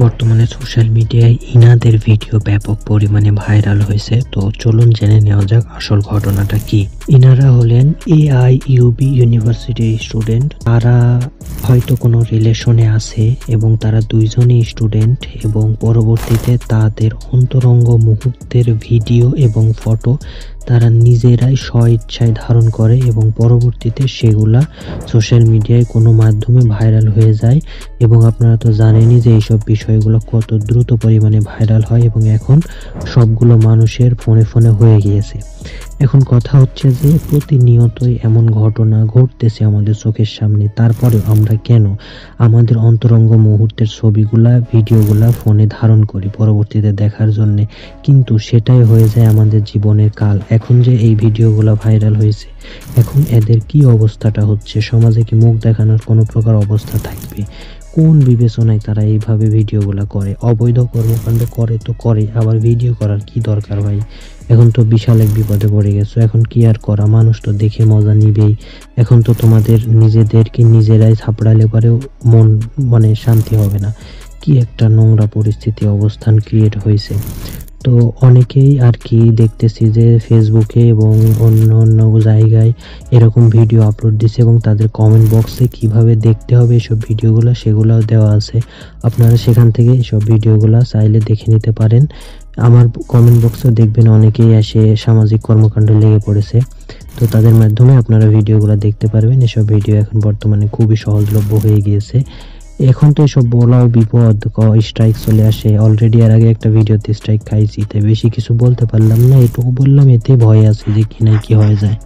বর্তমানে সোশ্যাল মিডিয়ায় ইনাদের ভিডিও ব্যাপক পরিমাণে ভাইরাল হয়েছে। তো চলুন জেনে নেওয়া যাক আসল ঘটনাটা কি। ইনারা হলেন AIUB ইউনিভার্সিটির স্টুডেন্ট। তারা হয়তো কোনো রিলেশনে আছে এবং তারা দুইজনই স্টুডেন্ট, এবং পরবর্তীতে তাদের অন্তরঙ্গ মুহূর্তের ভিডিও এবং ফটো তারা নিজেরাই স্বইচ্ছায় ধারণ করে এবং পরবর্তীতে সেগুলা সোশ্যাল মিডিয়ায় কোনো মাধ্যমে ভাইরাল হয়ে যায়। এবং আপনারা তো জানেনই যে এইসব বিষয়গুলো কত দ্রুত পরিমাণে ভাইরাল হয় এবং এখন সবগুলো মানুষের ফোনে ফোনে হয়ে গিয়েছে। এখন কথা হচ্ছে যে প্রতিনিয়তই এমন ঘটনা ঘটতেছে আমাদের চোখের সামনে, তারপরেও আমরা কেন আমাদের অন্তরঙ্গ মুহূর্তের ছবিগুলা ভিডিওগুলা ফোনে ধারণ করি পরবর্তীতে দেখার জন্য, কিন্তু সেটাই হয়ে যায় আমাদের জীবনের কাল। এখন যে এই ভিডিওগুলা ভাইরাল হয়েছে, এখন এদের কি অবস্থাটা হচ্ছে, সমাজে কি মুখ দেখানোর কোনো প্রকার অবস্থা থাকবে? কোন বিবেচনায় তারা এইভাবে ভিডিওগুলা করে? অবৈধ কর্মকাণ্ড করে তো করে, আবার ভিডিও করার কি দরকার ভাই? এখন তো বিশাল এক বিপদে পড়ে গেছো, এখন কি আর করা? মানুষ তো দেখে মজা নিবেই। এখন তো তোমাদের নিজেদেরকে নিজেরাই থাপড়ালে পরেও মনে শান্তি হবে না। কি একটা নোংরা পরিস্থিতি অবস্থান ক্রিয়েট হয়েছে। তো অনেকেই আর কি দেখতেছি যে ফেসবুকে এবং অন্য অন্য জায়গায় এরকম ভিডিও আপলোড দিছে এবং তাদের কমেন্ট বক্সে কিভাবে দেখতে হবে এসব ভিডিওগুলো সেগুলোও দেওয়া আছে। আপনারা সেখান থেকে এসব ভিডিওগুলো চাইলে দেখে নিতে পারেন। আমার কমেন্ট বক্সে দেখবেন অনেকেই এসে সামাজিক কর্মকাণ্ডে লেগে পড়েছে, তো তাদের মাধ্যমে আপনারা ভিডিওগুলো দেখতে পারবেন। এসব ভিডিও এখন বর্তমানে খুবই সহজলভ্য হয়ে গিয়েছে। এখন তো এসব বলাও বিপদ, স্ট্রাইক চলে আসে। অলরেডি এর আগে একটা ভিডিওতে স্ট্রাইক খাইছি, তাই বেশি কিছু বলতে পারলাম না, এটুকু বললাম, এতে ভয় আছে যে কি না কি হয়ে যায়।